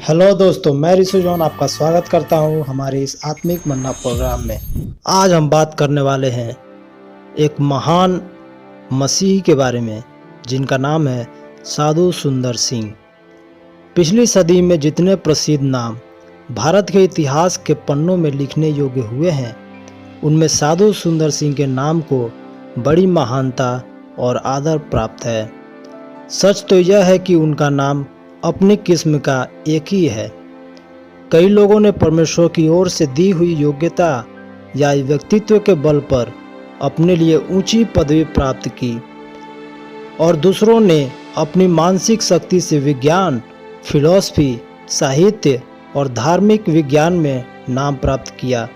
Hello दोस्तों, मैं ऋषि John आपका स्वागत करता हूं हमारे इस आत्मिक मन्ना प्रोग्राम में। आज हम बात करने वाले हैं एक महान मसीही के बारे में जिनका नाम है साधु सुंदर सिंह। पिछली सदी में जितने प्रसिद्ध नाम भारत के इतिहास के पन्नों में लिखने योग्य हुए हैं, उनमें साधु सुंदर सिंह के नाम को बड़ी महानता और आदर प्राप्त है। सच तो यह है कि उनका नाम अपनी किस्म का एक ही है। कई लोगों ने परमेश्वर की ओर से दी हुई योग्यता या व्यक्तित्व के बल पर अपने लिए ऊंची पदवी प्राप्त की और दूसरों ने अपनी मानसिक शक्ति से विज्ञान, फिलॉसफी, साहित्य और धार्मिक विज्ञान में नाम प्राप्त किया।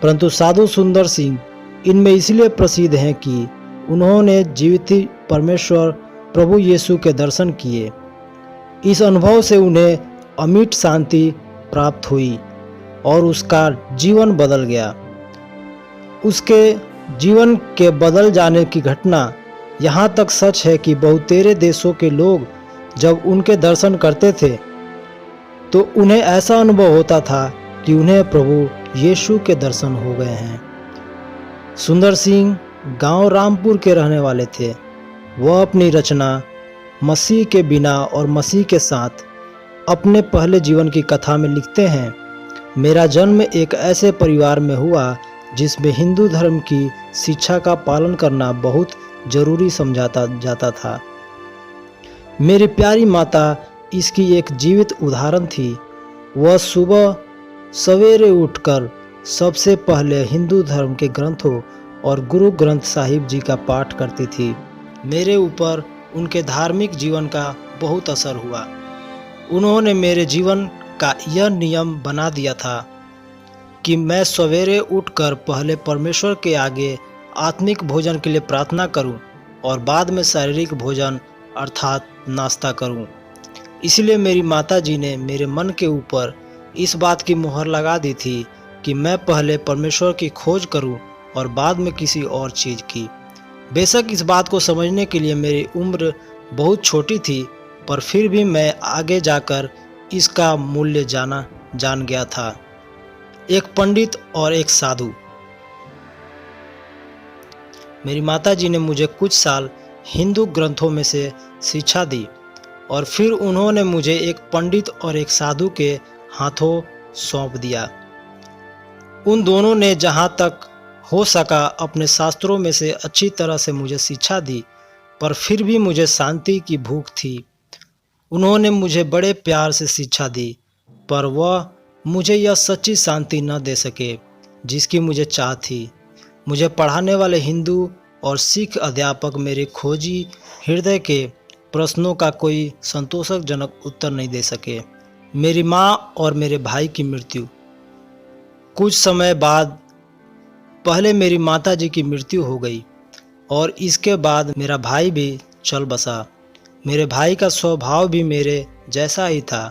परंतु साधु सुंदर सिंह इनमें इसलिए प्रसिद्ध हैं कि उन्होंने जीवित परमेश्वर प्रभु यीशु के दर्शन किए। इस अनुभव से उन्हें अमिट शांति प्राप्त हुई और उसका जीवन बदल गया। उसके जीवन के बदल जाने की घटना यहाँ तक सच है कि बहुतेरे देशों के लोग जब उनके दर्शन करते थे तो उन्हें ऐसा अनुभव होता था कि उन्हें प्रभु यीशु के दर्शन हो गए हैं। सुंदर सिंह गांव रामपुर के रहने वाले थे। वह अपनी रचना मसीह के बिना और मसीह के साथ अपने पहले जीवन की कथा में लिखते हैं। मेरा जन्म एक ऐसे परिवार में हुआ जिसमें हिंदू धर्म की शिक्षा का पालन करना बहुत जरूरी समझाता जाता था। मेरी प्यारी माता इसकी एक जीवित उदाहरण थी। वह सुबह सवेरे उठकर सबसे पहले हिंदू धर्म के ग्रंथों और गुरु ग्रंथ साहिब जी का पाठ करती थी। मेरे ऊपर उनके धार्मिक जीवन का बहुत असर हुआ। उन्होंने मेरे जीवन का यह नियम बना दिया था कि मैं सवेरे उठकर पहले परमेश्वर के आगे आत्मिक भोजन के लिए प्रार्थना करूं और बाद में शारीरिक भोजन अर्थात नाश्ता करूं। इसलिए मेरी माताजी ने मेरे मन के ऊपर इस बात की मुहर लगा दी थी कि मैं पहले परमेश्वर की खोज करूं और बाद में किसी और चीज़ की। बेशक इस बात को समझने के लिए मेरी उम्र बहुत छोटी थी, पर फिर भी मैं आगे जाकर इसका मूल्य जान गया था। एक पंडित और एक साधु। मेरी माताजी ने मुझे कुछ साल हिंदू ग्रंथों में से शिक्षा दी और फिर उन्होंने मुझे एक पंडित और एक साधु के हाथों सौंप दिया। उन दोनों ने जहाँ तक हो सका अपने शास्त्रों में से अच्छी तरह से मुझे शिक्षा दी, पर फिर भी मुझे शांति की भूख थी। उन्होंने मुझे बड़े प्यार से शिक्षा दी, पर वह मुझे यह सच्ची शांति न दे सके जिसकी मुझे चाह थी। मुझे पढ़ाने वाले हिंदू और सिख अध्यापक मेरे खोजी हृदय के प्रश्नों का कोई संतोषजनक उत्तर नहीं दे सके। मेरी माँ और मेरे भाई की मृत्यु। कुछ समय बाद पहले मेरी माताजी की मृत्यु हो गई और इसके बाद मेरा भाई भी चल बसा। मेरे भाई का स्वभाव भी मेरे जैसा ही था।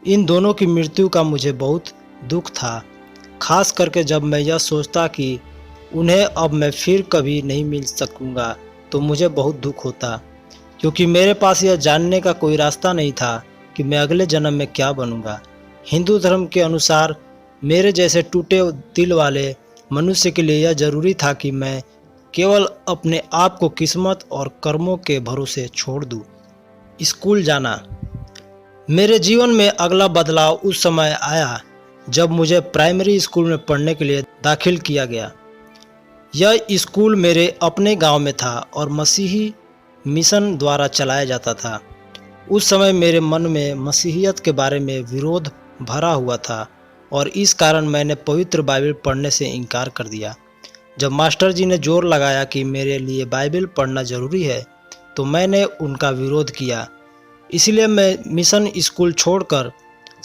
इन दोनों की मृत्यु का मुझे बहुत दुख था, खास करके जब मैं यह सोचता कि उन्हें अब मैं फिर कभी नहीं मिल सकूंगा तो मुझे बहुत दुख होता, क्योंकि मेरे पास यह जानने का कोई रास्ता नहीं था कि मैं अगले जन्म में क्या बनूंगा। हिंदू धर्म के अनुसार मेरे जैसे टूटे दिल वाले मनुष्य के लिए यह जरूरी था कि मैं केवल अपने आप को किस्मत और कर्मों के भरोसे छोड़ दूं। स्कूल जाना। मेरे जीवन में अगला बदलाव उस समय आया जब मुझे प्राइमरी स्कूल में पढ़ने के लिए दाखिल किया गया। यह स्कूल मेरे अपने गांव में था और मसीही मिशन द्वारा चलाया जाता था। उस समय मेरे मन में मसीहियत के बारे में विरोध भरा हुआ था और इस कारण मैंने पवित्र बाइबल पढ़ने से इनकार कर दिया। जब मास्टर जी ने जोर लगाया कि मेरे लिए बाइबल पढ़ना ज़रूरी है तो मैंने उनका विरोध किया। इसलिए मैं मिशन स्कूल छोड़कर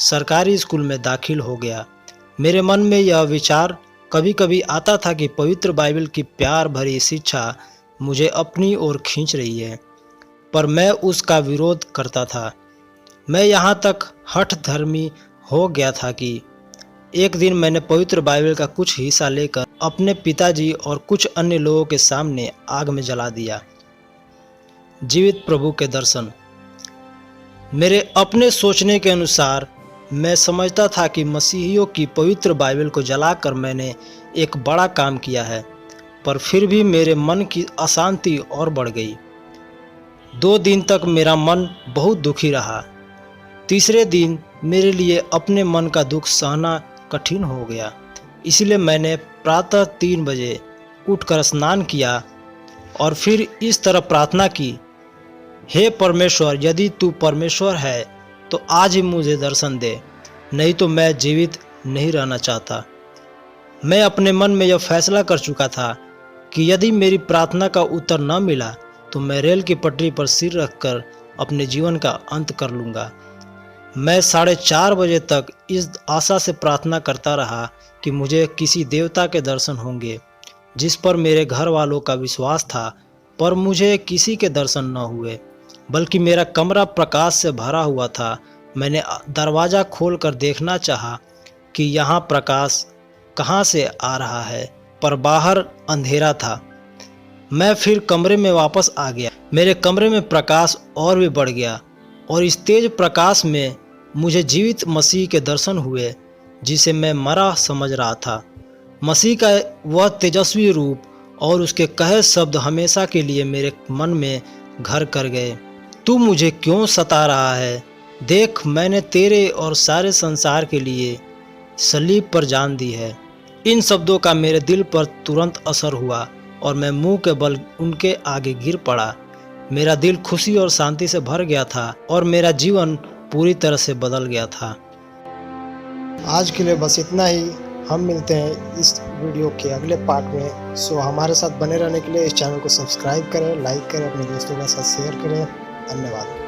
सरकारी स्कूल में दाखिल हो गया। मेरे मन में यह विचार कभी कभी आता था कि पवित्र बाइबल की प्यार भरी शिक्षा मुझे अपनी ओर खींच रही है, पर मैं उसका विरोध करता था। मैं यहाँ तक हठ धर्मी हो गया था कि एक दिन मैंने पवित्र बाइबल का कुछ हिस्सा लेकर अपने पिताजी और कुछ अन्य लोगों के सामने आग में जला दिया। जीवित प्रभु के दर्शन। मेरे अपने सोचने के अनुसार मैं समझता था कि मसीहियों की पवित्र बाइबल को जलाकर मैंने एक बड़ा काम किया है, पर फिर भी मेरे मन की अशांति और बढ़ गई। 2 दिन तक मेरा मन बहुत दुखी रहा। तीसरे दिन मेरे लिए अपने मन का दुख सहना कठिन हो गया। इसलिए मैंने प्रातः 3 बजे उठकर स्नान किया और फिर इस तरह प्रार्थना की, हे परमेश्वर, यदि तू परमेश्वर है तो आज ही मुझे दर्शन दे, नहीं तो मैं जीवित नहीं रहना चाहता। मैं अपने मन में यह फैसला कर चुका था कि यदि मेरी प्रार्थना का उत्तर न मिला तो मैं रेल की पटरी पर सिर रखकर अपने जीवन का अंत कर लूँगा। मैं 4:30 बजे तक इस आशा से प्रार्थना करता रहा कि मुझे किसी देवता के दर्शन होंगे, जिस पर मेरे घर वालों का विश्वास था, पर मुझे किसी के दर्शन न हुए, बल्कि मेरा कमरा प्रकाश से भरा हुआ था। मैंने दरवाज़ा खोलकर देखना चाहा कि यहाँ प्रकाश कहाँ से आ रहा है, पर बाहर अंधेरा था। मैं फिर कमरे में वापस आ गया। मेरे कमरे में प्रकाश और भी बढ़ गया और इस तेज प्रकाश में मुझे जीवित मसीह के दर्शन हुए, जिसे मैं मरा समझ रहा था। मसीह का वह तेजस्वी रूप और उसके कहे शब्द हमेशा के लिए मेरे मन में घर कर गए। तू मुझे क्यों सता रहा है? देख, मैंने तेरे और सारे संसार के लिए सलीब पर जान दी है। इन शब्दों का मेरे दिल पर तुरंत असर हुआ और मैं मुंह के बल उनके आगे गिर पड़ा। मेरा दिल खुशी और शांति से भर गया था और मेरा जीवन पूरी तरह से बदल गया था। आज के लिए बस इतना ही। हम मिलते हैं इस वीडियो के अगले पार्ट में। सो हमारे साथ बने रहने के लिए इस चैनल को सब्सक्राइब करें, लाइक करें, अपने दोस्तों के साथ शेयर करें। धन्यवाद।